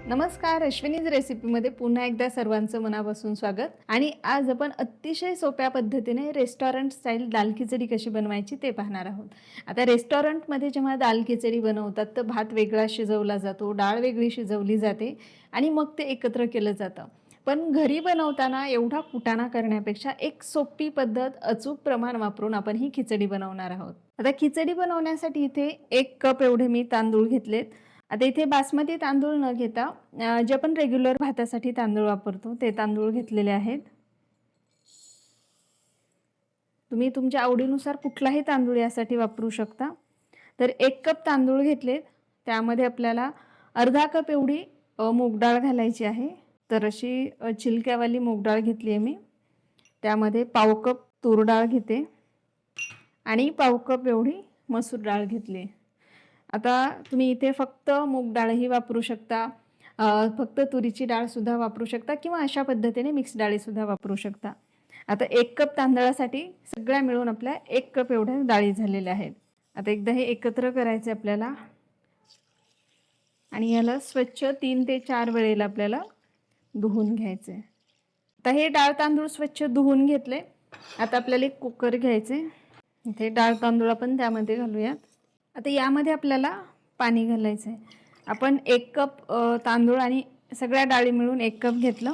नमस्कार, अश्विनीज रेसिपीमध्ये पुन्हा एकदा सर्वांचं मनापासून स्वागत. आणि आज आपण अतिशय सोप्या पद्धतीने रेस्टॉरंट स्टाईल दाल खिचडी कशी बनवायची ते पाहणार आहोत. आता रेस्टॉरंटमध्ये जेव्हा दाल खिचडी बनवतात तर भात वेगळा शिजवला जातो, डाळ वेगळी शिजवली जाते आणि मग ते एकत्र केलं जातं. पण घरी बनवताना एवढा कुटाणा करण्यापेक्षा एक सोपी पद्धत, अचूक प्रमाण वापरून आपण ही खिचडी बनवणार आहोत. आता खिचडी बनवण्यासाठी इथे 1 कप एवढे मी तांदूळ घेतलेत. आता इथे बासमती तांदूळ न घेता जे आपण रेग्युलर भातासाठी तांदूळ वापरतो ते तांदूळ घेतलेले आहेत. तुम्ही तुमच्या आवडीनुसार कुठलाही तांदूळ यासाठी वापरू शकता. तर 1 कप तांदूळ घेतलेत, त्यामध्ये आपल्याला अर्धा कप एवढी मूग डाळ घालायची आहे. तर अशी छिलक्यावाली मूग डाळ घेतली आहे मी. त्यामध्ये पाव कप तूर डाळ घेते आणि पाव कप एवढी मसूर डाळ घेतली. आता तुम्ही इथे फक्त मूग डाळही वापरू शकता, फक्त तुरीची डाळसुद्धा वापरू शकता किंवा अशा पद्धतीने मिक्स डाळीसुद्धा वापरू शकता. आता 1 कप तांदळासाठी सगळ्या मिळून आपल्या 1 कप एवढ्या डाळी झालेल्या आहेत. आता एकदा हे एकत्र करायचे आपल्याला आणि याला स्वच्छ 3 ते 4 वेळेला आपल्याला धुवून घ्यायचे. आता हे डाळ तांदूळ स्वच्छ धुवून घेतले. आता आपल्याला एक कुकर घ्यायचे. इथे डाळ तांदूळ आपण त्यामध्ये घालूयात. आता यामध्ये आपल्याला पाणी घालायचं आहे. आपण 1 कप तांदूळ आणि सगळ्या डाळी मिळून 1 कप घेतलं.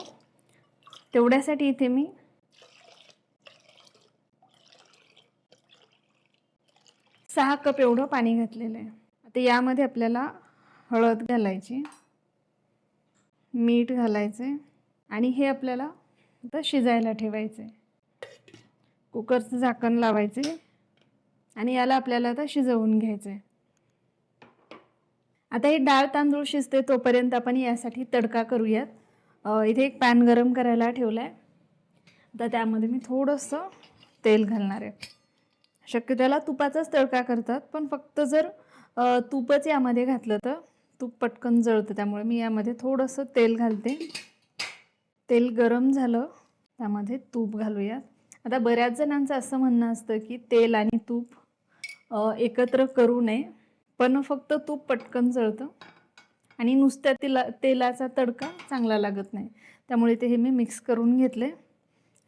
तेवढ्यासाठी इथे मी 6 कप एवढं पाणी घातलेलं आहे. आता यामध्ये आपल्याला हळद घालायची, मीठ घालायचे आणि हे आपल्याला आता शिजायला ठेवायचे. कुकरचं झाकण लावायचे आणि याला आपल्याला आता शिजवून घ्यायचे. आता हे डाळ तांदूळ शिजते तोपर्यंत आपण यासाठी तडका करूयात. इथे एक पॅन गरम करायला ठेवला आहे. आता त्यामध्ये मी थोडंसं तेल घालणार आहे. शक्य त्याला तुपाचाच तडका करतात, पण फक्त जर तूपच यामध्ये घातलं तर तूप पटकन जळतं. त्यामुळे मी यामध्ये थोडंसं तेल घालते. तेल गरम झालं त्यामध्ये तूप घालूयात. आता बऱ्याच जणांचं असं म्हणणं असतं की तेल आणि तूप एकत्र करू नये, पण फक्त तूप पटकन जळतं आणि नुसत्या तेलाचा तडका चांगला लागत नाही. त्यामुळे ते हे मी मिक्स करून घेतले.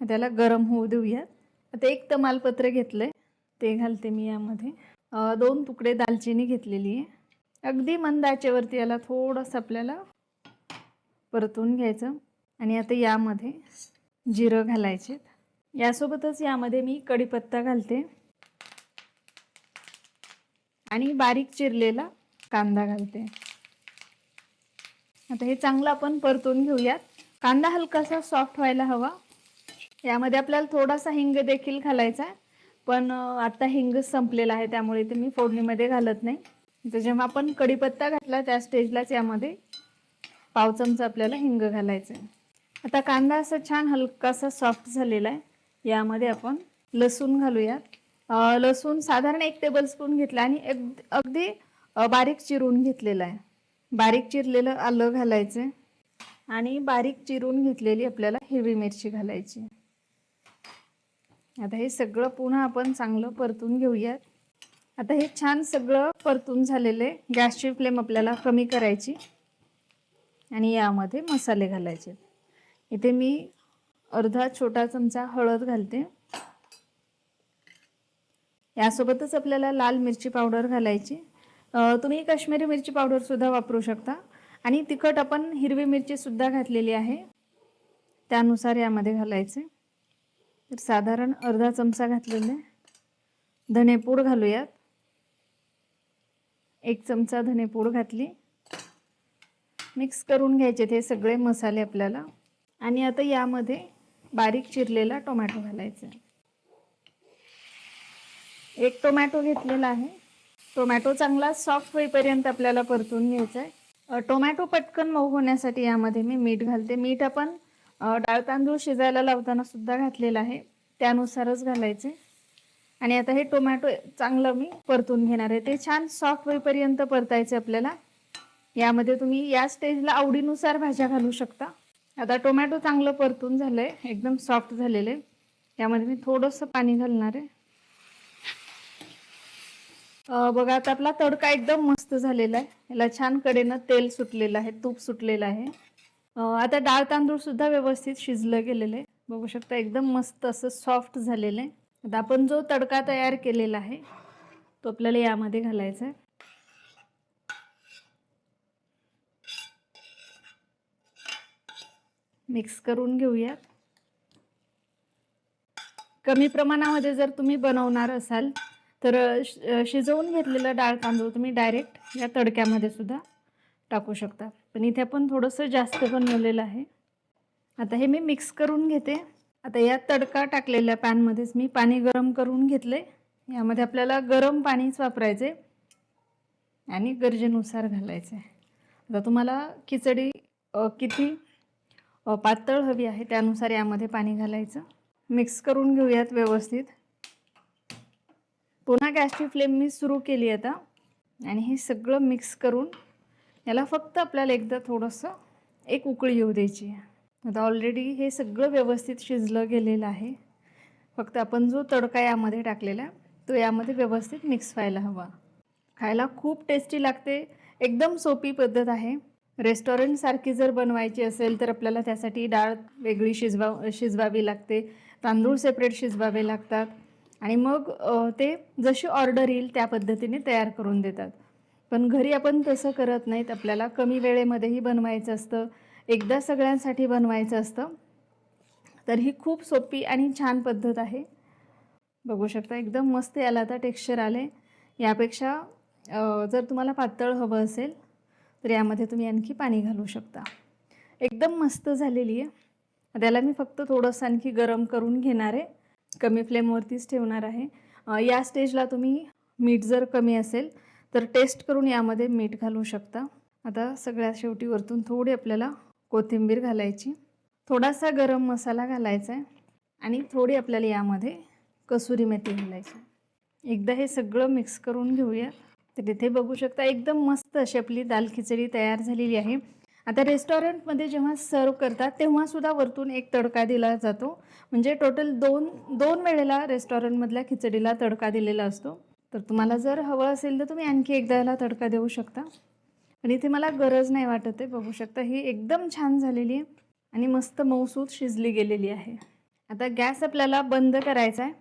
त्याला गरम होऊ देऊयात. आता एक तमालपत्र घेतले, ते घालते मी यामध्ये. 2 तुकडे दालचिनी घेतलेली आहे. अगदी मंद आचेवरती याला थोडंसं आपल्याला परतून घ्यायचं. आणि आता यामध्ये जिरं घालायचे. यासोबतच यामध्ये मी कढीपत्ता घालते आणि बारीक चिरलेला कांदा घालते. आता हे चांगलं आपण परतून घेऊयात. कांदा हलकासा सॉफ्ट व्हायला हवा. यामध्ये आपल्याला थोडासा हिंग देखील घालायचा आहे, पण आता हिंग संपलेला आहे त्यामुळे ते मी फोडणीमध्ये घालत नाही. तर जेव्हा आपण कढीपत्ता घातला त्या स्टेजलाच यामध्ये पाव चमचा आपल्याला हिंग घालायचं आहे. आता कांदा असा छान हलकासा सॉफ्ट झालेला आहे. यामध्ये आपण लसूण घालूयात. लसूण साधारण 1 टेबलस्पून घेतला आणि अगदी बारीक चिरून घेतलेला आहे. बारीक चिरलेलं आलं घालायचं आणि बारीक चिरून घेतलेली आपल्याला हिरवी मिरची घालायची. आता हे सगळं पुन्हा आपण चांगलं परतून घेऊयात. आता हे छान सगळं परतून झालेले. गॅसची फ्लेम आपल्याला कमी करायची आणि यामध्ये मसाले घालायचे. इथे मी अर्धा छोटा चमचा हळद घालते. यासोबतच आपल्याला लाल मिरची पावडर घालायची. तुम्ही काश्मीरी मिरची पावडर सुद्धा वापरू शकता. आणि तिखट आपण हिरवी मिरची सुद्धा घातलेली आहे, त्यानुसार यामध्ये घालायचे. तर साधारण अर्धा चमचा घातलेले. धनेपूड घालूयात. 1 चमचा धनेपूड घातली. मिक्स करून घ्यायचे ते सगळे मसाले आपल्याला. आणि आता यामध्ये बारीक चिरलेला टोमॅटो घालायचा. 1 टोमॅटो घेतलेला आहे. टोमॅटो चांगला सॉफ्ट होईपर्यंत आपल्याला परतून घ्यायचा आहे. टोमॅटो पटकन मऊ होण्यासाठी यामध्ये मी मीठ घालते. मीठ आपण डाळ तांदूळ शिजायला लावताना सुद्धा घातलेलं आहे, त्यानुसारच घालायचे. आणि आता हे टोमॅटो चांगलं मी परतून घेणार आहे. ते छान सॉफ्ट होईपर्यंत परतायचे आपल्याला. यामध्ये तुम्ही या स्टेजला आवडीनुसार भाज्या घालू शकता. आता टोमॅटो चांगलं परतून झालंय, एकदम सॉफ्ट झालेले. यामध्ये मी थोडंसं पाणी घालणार आहे. बघा आता आपला तडका एकदम मस्त झालेला आहे. याला छान कडेनं तेल सुटलेलं आहे, तूप सुटलेलं आहे. आता डाळ तांदूळ सुद्धा व्यवस्थित शिजलं गेलेलं आहे. बघू शकता एकदम मस्त असं सॉफ्ट झालेलं आहे. आता आपण जो तडका तयार केलेला आहे तो आपल्याला यामध्ये घालायचा आहे. मिक्स करून घेऊयात. कमी प्रमाणामध्ये जर तुम्ही बनवणार असाल तर शिजवून घेतलेलं डाळ तांदूळ तुम्ही डायरेक्ट या तडक्यामध्ये सुद्धा टाकू शकता. पण इथे आपण थोडंसं जास्त बनवलेलं आहे. आता हे मी मिक्स करून घेते. आता या तडका टाकलेल्या पॅनमध्येच मी पाणी गरम करून घेतले. यामध्ये आपल्याला गरम पाणीच वापरायचे आणि गरजेनुसार घालायचे. आता तुम्हाला खिचडी किती पातळ हवी आहे त्यानुसार यामध्ये पाणी घालायचं. मिक्स करून घेऊयात व्यवस्थित. पुन्हा गॅसची फ्लेम मी सुरू केली आता आणि हे सगळं मिक्स करून याला फक्त आपल्याला एकदा थोडंसं एक उकळी येऊ द्यायची. आता ऑलरेडी हे सगळं व्यवस्थित शिजलं गेलेलं आहे. फक्त आपण जो तडका यामध्ये टाकलेला आहे तो यामध्ये व्यवस्थित मिक्स व्हायला हवा. खायला खूप टेस्टी लागते. एकदम सोपी पद्धत आहे. रेस्टॉरंटसारखी जर बनवायची असेल तर आपल्याला त्यासाठी डाळ वेगळी शिजवावी लागते, तांदूळ सेपरेट शिजवावे लागतात आणि मग ते जशी ऑर्डर येईल त्या पद्धतीने तयार करून देतात. पण घरी आपण तसं करत नाहीत. आपल्याला कमी वेळेमध्येही बनवायचं असतं, एकदा सगळ्यांसाठी बनवायचं असतं. तर ही खूप सोपी आणि छान पद्धत आहे. बघू शकता एकदम मस्त याला आता टेक्स्चर आले. यापेक्षा जर तुम्हाला पातळ हवं असेल तर यामध्ये तुम्ही आणखी पाणी घालू शकता. एकदम मस्त झालेली आहे. त्याला मी फक्त थोडंसं आणखी गरम करून घेणार आहे. कमी फ्लेमवरतीच ठेवणार आहे. या स्टेजला तुम्ही मीठ जर कमी असेल तर टेस्ट करून यामध्ये मीठ घालू शकता. आता सगळ्यात शेवटी वरतून थोडी आपल्याला कोथिंबीर घालायची, थोडासा गरम मसाला घालायचा आहे आणि थोडी आपल्याला यामध्ये कसुरी मेथी घालायची. एकदा हे सगळं मिक्स करून घेऊया. तर इथे बघू शकता एकदम मस्त अशी आपली दाल खिचडी तयार झालेली आहे. आता रेस्टॉरंटमध्ये जेव्हा सर्व करतात तेव्हासुद्धा वरतून एक तडका दिला जातो. म्हणजे टोटल दोन वेळेला रेस्टॉरंटमधल्या खिचडीला तडका दिलेला असतो. तर तुम्हाला जर हवं असेल तर तुम्ही आणखी एकदा याला तडका देऊ शकता. पण इथे मला गरज नाही वाटत आहे. बघू शकता ही एकदम छान झालेली आहे आणि मस्त मऊसूत शिजली गेलेली आहे. आता गॅस आपल्याला बंद करायचा आहे.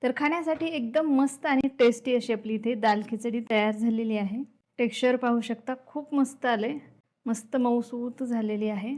तर खाण्यासाठी एकदम मस्त आणि टेस्टी अशी आपली इथे दाल खिचडी तयार झालेली आहे. टेक्स्चर पाहू शकता खूप मस्त आले, मस्त मऊसूत झालेली आहे.